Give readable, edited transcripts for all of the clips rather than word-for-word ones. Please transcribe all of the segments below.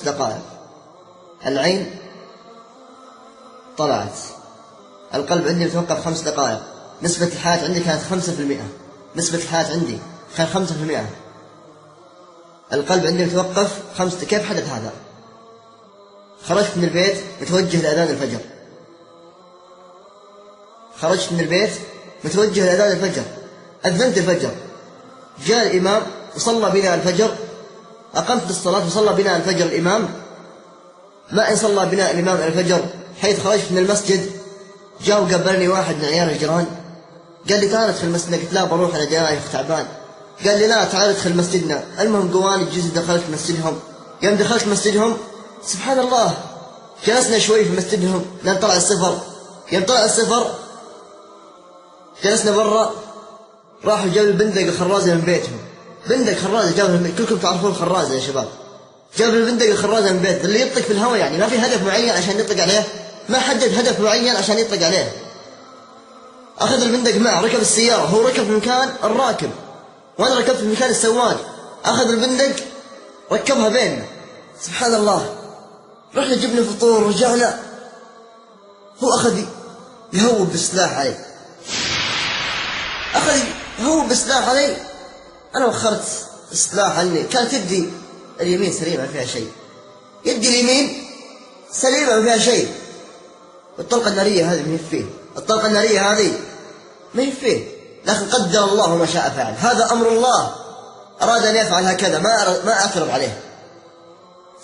دقائق. العين طلعت، القلب عندي متوقف 5 دقائق، نسبة الحياة عندي كانت 5%. نسبة الحياة عندي كانت 5%. القلب عندي متوقف 5. كيف حدث هذا؟ خرجت من البيت متوجه لأذان الفجر، خرجت من البيت متوجه لأذان الفجر، أذنت الفجر، جاء الإمام وصلى بنا الفجر، أقمت الصلاة وصلى بنا الفجر الإمام. ما إن صلى بنا الإمام الفجر حيث خرجت من المسجد جاء وقبلني واحد من عيال الجيران، قال لي تعال ادخل المسجد. قلت لا بروح أنا جاي تعبان. قال لي لا تعال ادخل مسجدنا. المهم قواني جيت دخلت مسجدهم. يوم دخلت مسجدهم سبحان الله جلسنا شوي في مسجدهم لين طلع الصفر. يوم طلع الصفر جلسنا برا، راحوا جابوا البندق الخرازة من بيتهم. بندق خرازة جابوا، كلكم تعرفون الخرازة يا شباب. جابوا البندق الخرازة من بيت اللي يطلق في الهواء، يعني ما في هدف معين عشان يطلق عليه، ما حدد هدف معين عشان يطلق عليه. أخذ البندق معه، ركب السيارة، هو ركب في مكان الراكب وأنا ركبت في مكان السواق. أخذ البندق ركبها بيننا. سبحان الله، رحنا جبنا فطور ورجعنا، هو أخذ يهوب بالسلاح علي، أخذ يهوب بالسلاح علي. أنا وخرت السلاح عني، كانت يدي اليمين سليمة ما فيها شيء، يدي اليمين سليمة ما فيها شيء، والطلقة النارية هذه ما هي فيه، الطلقة النارية هذه ما هي فيه، لكن قدر الله ما شاء فعل. هذا أمر الله، أراد أن يفعل هكذا، ما أعترض عليه.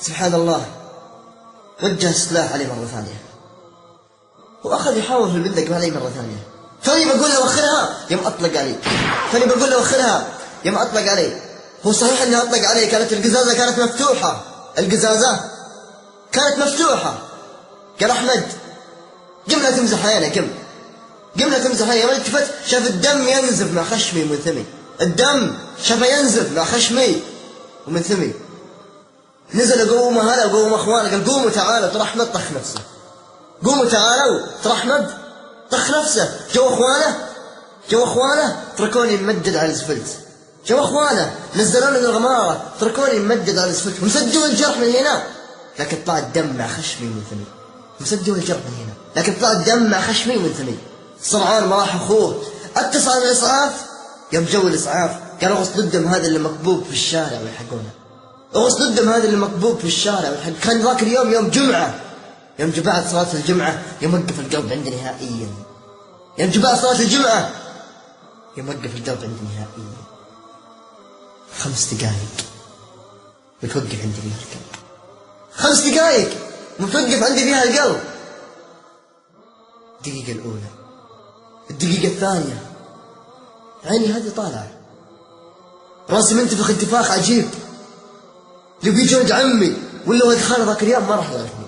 سبحان الله، وجه السلاح عليه مرة ثانية، وأخذ يحاول في البندق علي مرة ثانية. فاني بقول له وخرها يوم أطلق علي، فاني بقول له وخرها يوم أطلق علي. هو صحيح أني أطلق علي، كانت القزازة كانت مفتوحة، القزازة كانت مفتوحة. قال أحمد قمنا تمزح عينك، قمنا تمزح عيني. يوم التفت شاف الدم ينزف مع خشمي ومن ثمي، الدم شافه ينزف مع خشمي ومن ثمي. نزل قوموا هلا وقوموا اخوانه، قال قوموا تعالوا ترى احمد طخ نفسه، قوموا تعالوا ترى احمد طخ نفسه. جو اخوانه تركوني ممدد على الاسفلت، جو اخوانه نزلوني من الغماره تركوني ممدد على الاسفلت، ومسدوا الجرح من هنا لكن طلع الدم مع خشمي ومن ثمي، مسدوا الجرح من هنا لكن طلع الدم مع خشمي ومن ثمي. سرعان ما راح اخوه، اتصل على الاسعاف. يوم جو الاسعاف قال اغسل الدم هذا اللي مكبوب في الشارع ويلحقونه، اغسل الدم هذا اللي مكبوب في الشارع ويلحق. كان ذاك اليوم يوم جمعه، يوم بعد صلاه الجمعه يوقف القلب عندي نهائيا، يوم بعد صلاه الجمعه يوقف القلب عندي نهائيا. 5 دقائق متوقف عندي فيها القلب، 5 دقائق متوقف عندي فيها القلب. الدقيقة الأولى، الدقيقة الثانية، عيني هذه طالعة، راسي منتفخ انتفاخ عجيب. لو بيجي ولد عمي ولا ولد خالي ذاك اليوم ما راح يعرفني،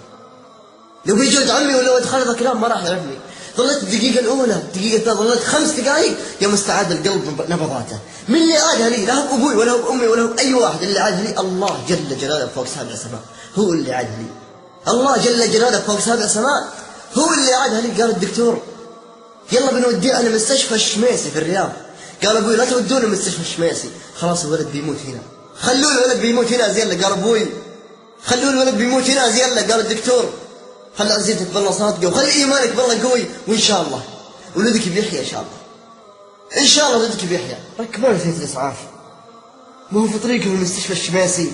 لو بيجي ولد عمي ولا ولد خالي ذاك اليوم ما راح يعرفني. ظلت الدقيقة الأولى، الدقيقة الثانية، ظلت 5 دقائق يوم استعاد القلب نبضاته. من اللي عادها لي؟ لا هو أبوي ولا هو أمي ولا هو أي واحد، اللي عادها لي الله جل جلاله فوق 7 سماء، هو اللي عادها لي. الله جل جلاله فوق 7 سماء هو اللي عادها لي. قال الدكتور يلا بنوديه على مستشفى الشميسي في الرياض. قال أبوي لا تودونه مستشفى الشميسي، خلاص الولد بيموت هنا، خلوا الولد بيموت هنا زين له. قال أبوي خلوا الولد بيموت هنا زين له. قال الدكتور خلي عزيزتك بالله صادقة وخلي إيمانك بالله قوي، وإن شاء الله ولدك بيحيى إن شاء الله، إن شاء الله ولدك بيحيى. ركبونا سيارة الإسعاف، ما هو في طريقه من المستشفى الشميسي،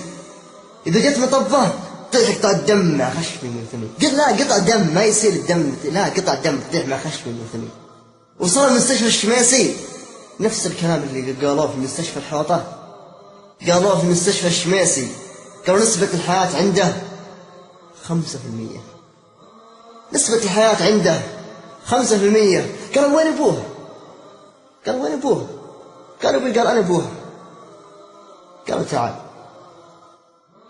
إذا جت مطبة تطيح قطع الدم مع خشمي من ثمي. قلت لا قطع دم ما يصير الدم، لا قطع دم تطيح مع خشمي من ثمي. وصل المستشفى الشميسي نفس الكلام اللي قالوه في مستشفى الحوطة قالوه في مستشفى الشميسي، قالوا نسبة الحياة عنده 5%، نسبة الحياة عنده 5%. قالوا وين أبوه؟ قالوا وين أبوه؟ قال أبوي، قال أنا أبوه. قالوا تعال.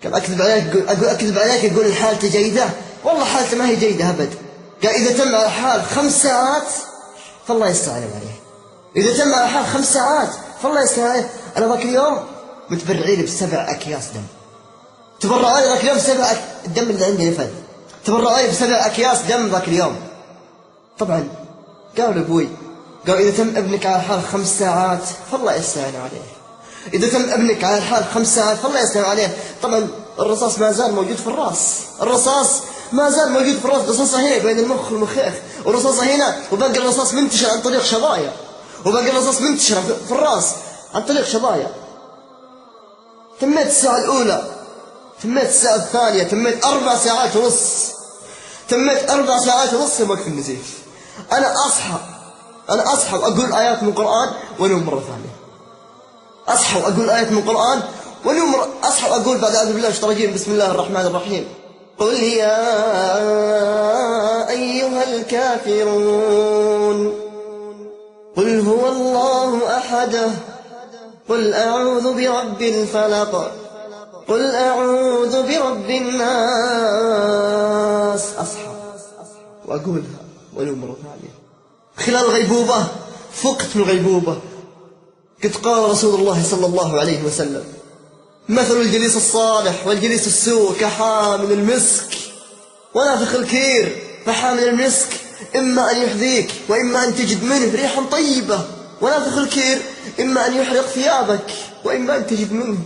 قال أكذب عليك، أكذب عليك أقول حالته جيدة؟ والله حالته ما هي جيدة أبد. قال إذا تم على حال 5 ساعات فالله يستعان عليه، إذا تم على حال 5 ساعات فالله يستعان عليه. أنا ذاك اليوم متبرعين ب7 أكياس دم، تبرعوا لي ذاك اليوم 7 الدم اللي عندي نفذ، تبرعوا لي ب7 أكياس دم ذاك اليوم. طبعا قالوا أبوي، قال إذا تم ابنك على حال 5 ساعات فالله يستعان عليه، إذا تم ابنك على حال 5 ساعات فالله يستعان عليه. طبعا الرصاص ما زال موجود في الراس، الرصاص ما زال موجود في الراس، رصاصة هنا بين المخ والمخيخ، ورصاصة هنا، وباقي الرصاص منتشر عن طريق شظايا، وباقي الرصاص منتشر في الراس عن طريق شظايا. تميت الساعة الأولى، تميت الساعة الثانية، تميت 4 ساعات ونص، تميت 4 ساعات ونص يوم وقت النزيف. أنا أصحى وأقول آيات من القرآن وأنوم مرة ثانية. أصحى وأقول آيات من القرآن ونوم، أصحى وأقول بعد أعوذ بالله من الشيطان الرجيم بسم الله الرحمن الرحيم. قل يا أيها الكافرون قل هو الله أحد قل أعوذ برب الفلق قل أعوذ برب الناس. أصحى وأقولها ونوم مرة ثانية. خلال الغيبوبة فقت من الغيبوبة قد قال رسول الله صلى الله عليه وسلم: مثل الجليس الصالح والجليس السوء كحامل المسك ونافخ الكير. فحامل المسك إما أن يحذيك وإما أن تجد منه ريحا طيبة، ونافخ الكير إما أن يحرق ثيابك وإما أن تجد منه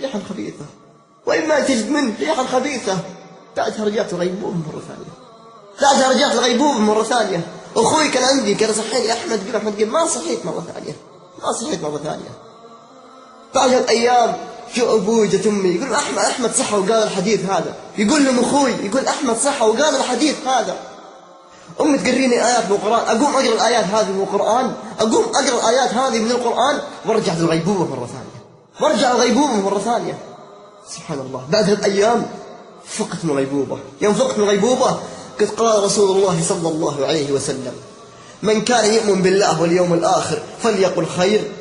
ريحا خبيثة، وإما أن تجد منه ريحا خبيثة. بعدها رجعت الغيبوبة مرة ثانية، بعدها رجعت الغيبوبة مرة ثانية. أخوي كان عندي كان صحيني أحمد، قال أحمد قال ما صحيت مرة ثانية، ما صحيت مرة ثانية. بعدها بأيام جو أبوي جت أمي يقول أحمد صحى وقال الحديث هذا، يقول لهم أخوي يقول أحمد صحى وقال الحديث هذا. أمي تقريني آيات من القرآن، أقوم أقرأ الآيات هذه من القرآن، أقوم أقرأ الآيات هذه من القرآن وارجع للغيبوبة مرة ثانية، وارجع الغيبوبة مرة ثانية. سبحان الله. بعدها بأيام فقت من الغيبوبة. يوم فقت من الغيبوبة قد قال رسول الله صلى الله عليه وسلم: من كان يؤمن بالله واليوم الآخر فليقل خير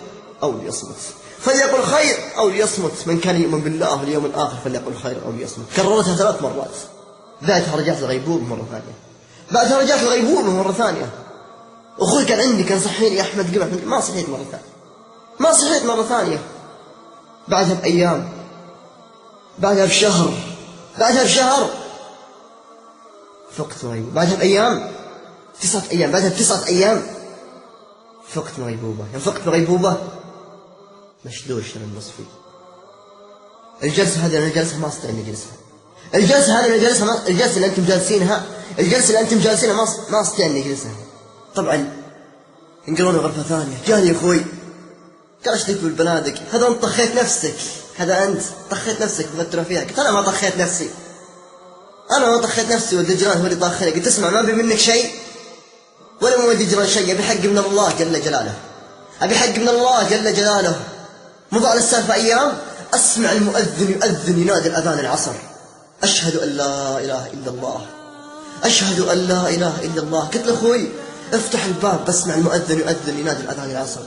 أو ليصمت، فليقل خير أو ليصمت. من كان يؤمن بالله واليوم الآخر فليقل خير أو ليصمت. كررتها 3 مرات. بعدها رجعت الغيبوبة مرة ثانية، بعدها رجعت الغيبوبة مرة ثانية. أخوي كان عندي كان صحيني أحمد قال ما صحيت مرة ثانية، ما صحيت مرة ثانية. بعدها بأيام، بعدها بشهر، بعدها بشهر فقت الغيبوبة. بعدها بأيام 9 أيام، بعدها ب9 أيام فقت الغيبوبة. يوم فقت الغيبوبة مشلول شر النصفي. الجلسة هذه أنا جالسها ما أستطيع إني أجلسها، الجلسة هذه أنا جالسها، الجلسة اللي أنتم جالسينها، الجلسة اللي أنتم جالسينها ما أستطيع إني أجلسها. طبعا ينقلوني غرفة ثانية. جاني أخوي قال ايش لك بالبنادق؟ هذا أنت طخيت نفسك، هذا أنت طخيت نفسك مغترة فيها. قلت أنا ما طخيت نفسي، أنا ما طخيت نفسي، والدجران هو اللي طاخني. قلت اسمع ما أبي منك شيء ولا مو دجران شيء، أبي حق من الله جل جلاله، أبي حق من الله جل جلاله. مضى على السالفة أيام أسمع المؤذن يؤذن ينادي الأذان العصر: أشهد أن لا إله إلا الله، أشهد أن لا إله إلا الله. قلت له أخوي افتح الباب، بسمع المؤذن يؤذن ينادي الأذان العصر.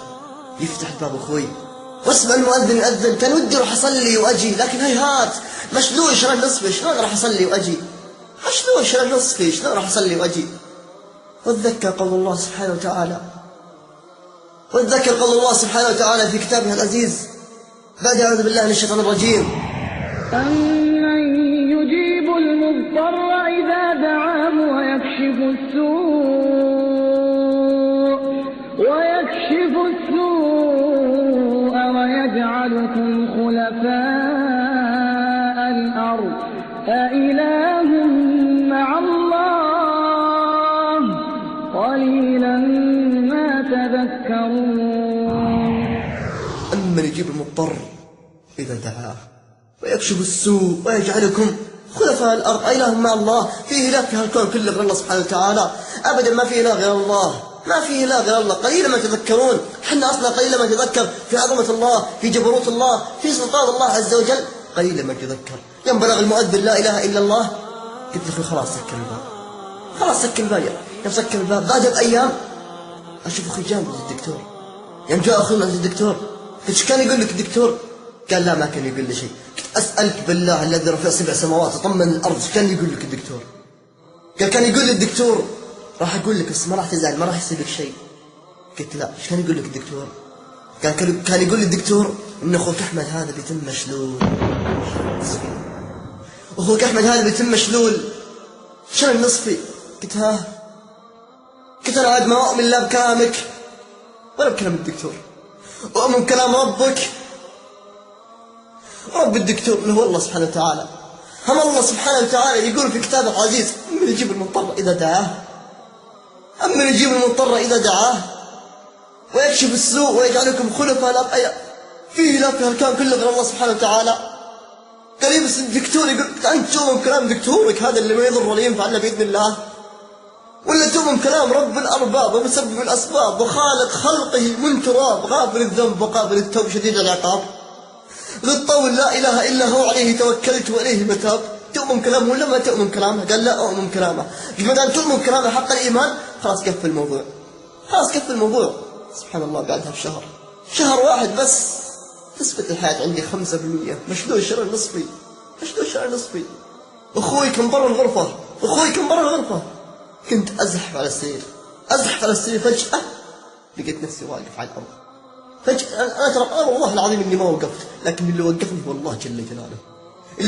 يفتح الباب أخوي واسمع المؤذن يؤذن. كان ودي أروح أصلي وأجي، لكن هيهات مشلول شلون نصفي، شلون راح أصلي وأجي؟ مشلول شلون نصفي، شلون راح أصلي وأجي؟ واتذكر قول الله سبحانه وتعالى، واتذكر قول الله سبحانه وتعالى في كتابه العزيز بعد أعوذ بالله من الشيطان الرجيم: أمن يجيب المضطر إذا دعاه ويكشف السوء ويجعلكم خلفاء الأرض أإله مع الله قليلا ما تذكرون. أمن يجيب المضطر إذا دعاه ويكشف السوء ويجعلكم خلفاء الأرض أإله مع الله. في إله في هالكون كله غير الله سبحانه وتعالى؟ أبدا ما في إله غير الله، ما في إله غير الله. قليلا ما تذكرون. حنا أصلا قليلا ما نتذكر في عظمة الله، في جبروت الله، في سلطان الله عز وجل، قليلا ما نتذكر. يوم بلغ المؤذن لا إله إلا الله قلت له خلاص سكر الباب، خلاص سكر الباب. يوم سكر الباب بعد بأيام أشوف أخي جانب الدكتور. يوم جاء أخونا عند الدكتور قلت ايش كان يقول لك الدكتور؟ قال لا ما كان يقول لي شيء. قلت أسألك بالله الذي رفع 7 سماوات وطمن الأرض ايش كان يقول لك الدكتور؟ قال كان يقول لي الدكتور راح أقول لك بس ما راح تزعل، ما راح يصير لك شيء. قلت لا ايش كان يقول لك الدكتور؟ قال كان يقول لي الدكتور إن أخوك أحمد هذا بيتم مشلول. أخوك أحمد هذا بيتم مشلول. شنو النصفي؟ قلت ها، قلت أنا عاد ما أؤمن لا بكلامك ولا بكلام الدكتور، أؤمن بكلام ربك، رب الدكتور اللي هو الله سبحانه وتعالى. هم الله سبحانه وتعالى يقول في كتابه العزيز: من يجيب المضطر إذا دعاه، أمن يجيب المضطر إذا دعاه ويكشف السوء ويجعلكم خلفاء الأرض. فيه لا في هالكون كله غير الله سبحانه وتعالى. قريب الدكتور يقول: أنت تؤمن كلام دكتورك هذا اللي ما يضر ولا ينفع إلا بإذن الله، ولا تؤمن كلام رب الأرباب ومسبب الأسباب وخالق خلقه من تراب، غافر الذنب وقابل التوب شديد العقاب، ذو الطول لا إله إلا هو عليه توكلت وإليه متاب. تؤمن كلامه ولا ما تؤمن كلامه؟ قال: لا أؤمن كلامه. ما دام تؤمن كلامه حق الإيمان خلاص كف الموضوع، خلاص كف الموضوع. سبحان الله، بعدها بشهر، شهر واحد بس تثبت الحياة عندي 5%، مشلول شرع نصفي، مشلول شرع نصفي. أخوي كان برا الغرفة، أخوي كان برا الغرفة، كنت أزحف على السرير، أزحف على السرير، فجأة لقيت نفسي واقف على الأرض. فجأة أنا ترى والله العظيم إني ما وقفت، لكن اللي وقفني هو الله جل جلاله.